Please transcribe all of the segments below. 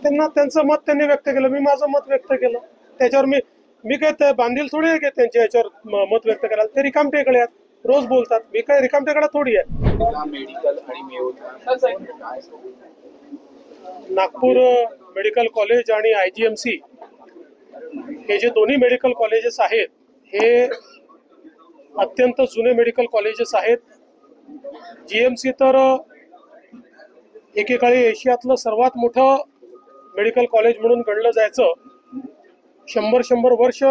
त्यांना त्यांचं मत त्यांनी व्यक्त केलं, मी माझं मत व्यक्त केलं. त्याच्यावर मी मी काय बांधील थोडी आहे की त्यांच्या याच्यावर मत व्यक्त करायला. ते रिकामटेकडे आहेत, रोज बोलतात. मी काय रिकामटेकडा थोडी आहे. मेडिकल आणि नागपूर मेडिकल कॉलेज आणि IGMC हे जे दोन्ही मेडिकल कॉलेजेस आहेत हे अत्यंत जुने मेडिकल कॉलेजेस आहेत. GMC तर एकेकाळी एशियातलं सर्वात मोठं मेडिकल कॉलेज म्हणून गणलं जायचं. 100 वर्ष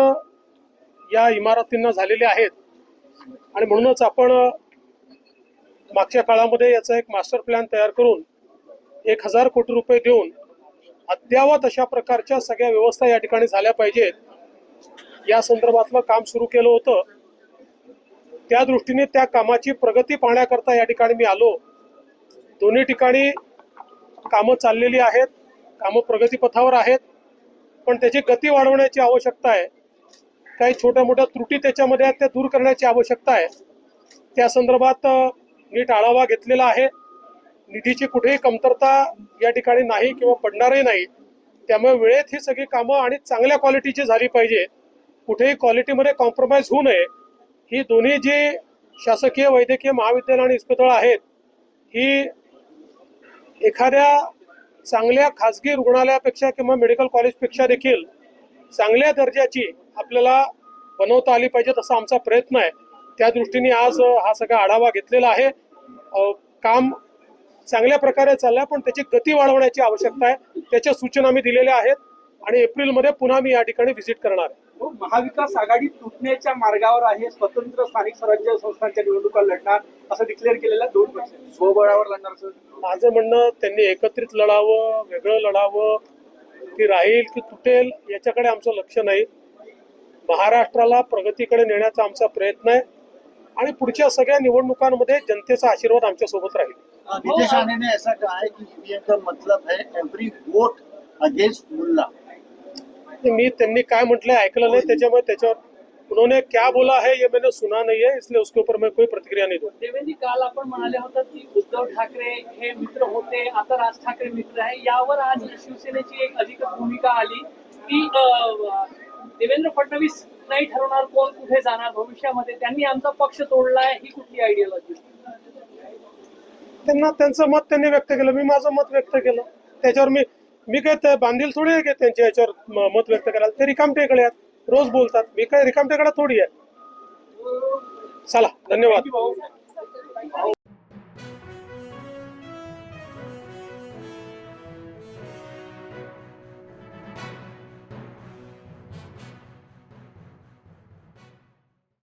या इमारतींना झालेले आहेत आणि म्हणूनच आपण मागच्या काळामध्ये याचा एक मास्टर प्लॅन तयार करून 1000 कोटी रुपये देऊन अद्यावत अशा प्रकारच्या सगळ्या व्यवस्था या ठिकाणी झाल्या पाहिजेत या संदर्भातलं काम सुरू केलं होतं. त्या दृष्टीने त्या कामाची प्रगती पाहण्याकरता या ठिकाणी मी आलो. दोन्ही ठिकाणी कामं चाललेली आहेत, कामं प्रगतीपथावर आहेत, पण त्याची गती वाढवण्याची आवश्यकता आहे. काही छोट्या मोठ्या त्रुटी त्याच्यामध्ये आहेत, त्या दूर करण्याची आवश्यकता आहे. त्या संदर्भात नीट आढावा घेतलेला आहे. निधीची कुठेही कमतरता या ठिकाणी नाही किंवा पडणारही नाही. त्यामुळे वेळेत ही सगळी कामं आणि चांगल्या क्वालिटीची झाली पाहिजे. कुठेही क्वालिटीमध्ये कॉम्प्रोमाइज होऊ नये. ही दोन्ही जी शासकीय वैद्यकीय महाविद्यालय आणि इस्पितळं आहेत ही एखाद्या चांगल्या खाजगी रुग्णालयापेक्षा किंवा मेडिकल कॉलेजपेक्षा देखील चांगल्या दर्जाची आपल्याला बनवता आली पाहिजेत असा आमचा प्रयत्न आहे. त्या दृष्टीने आज हा सगळा आढावा घेतलेला आहे. काम चांगल्या प्रकारे चाललंय, पण त्याची गती वाढवण्याची आवश्यकता आहे. त्याच्या सूचना मी दिलेल्या आहेत आणि एप्रिलमध्ये पुन्हा मी या ठिकाणी व्हिजिट करणार आहे. महाविकास आघाडी तुटण्याच्या मार्गावर आहे. स्वतंत्र स्थानिक स्वराज्य संस्थांच्या निवडणुका लढणार असं डिक्लेअर केलेल्या 2 पक्ष स्वबळावर लढणार असं माझं म्हणणं, त्यांनी एकत्रित लढावं, वेगळं लढावं, की राहील की तुटेल याच्याकडे आमचं लक्ष नाही. महाराष्ट्राला प्रगतीकडे नेण्याचा आमचा प्रयत्न आहे आणि पुढच्या सगळ्या निवडणुकांमध्ये जनतेचा आशीर्वाद आमच्या सोबत राहील. नीतीश राणे ने ऐसा कहा है कि ईवीएम का मतलब है एवरी वोट अगेंस्ट मुल्ला. मी त्यांनी काय म्हटलंय ऐकलं नाही, त्याच्यामुळे त्याच्यावर उन्होंने क्या बोला है ये मैंने सुना नहीं है, इसलिए उसके ऊपर मैं कोई प्रतिक्रिया नहीं दूं. देवेंद्र, काल आपण म्हणाले होता की उद्धव ठाकरे हे मित्र होते, आता राज ठाकरे मित्र आहे. यावर आज शिवसेनेची एक अधिकृत भूमिका आली की देवेंद्र फडणवीस नाही ठरवणार कोण कुठे जाणार भविष्यामध्ये. त्यांनी आमचा पक्ष तोडलाय, ही कुठली आयडियोलॉजी? त्यांना त्यांचं मत त्यांनी व्यक्त केलं, मी माझं मत व्यक्त केलं. त्याच्यावर मी काय बांधील थोडी आहे की त्यांच्या याच्यावर मत व्यक्त करायला. ते रिकामटेकडे आहेत, रोज बोलतात. मी काय रिकामटेकडा थोडी आहे. चला, धन्यवाद.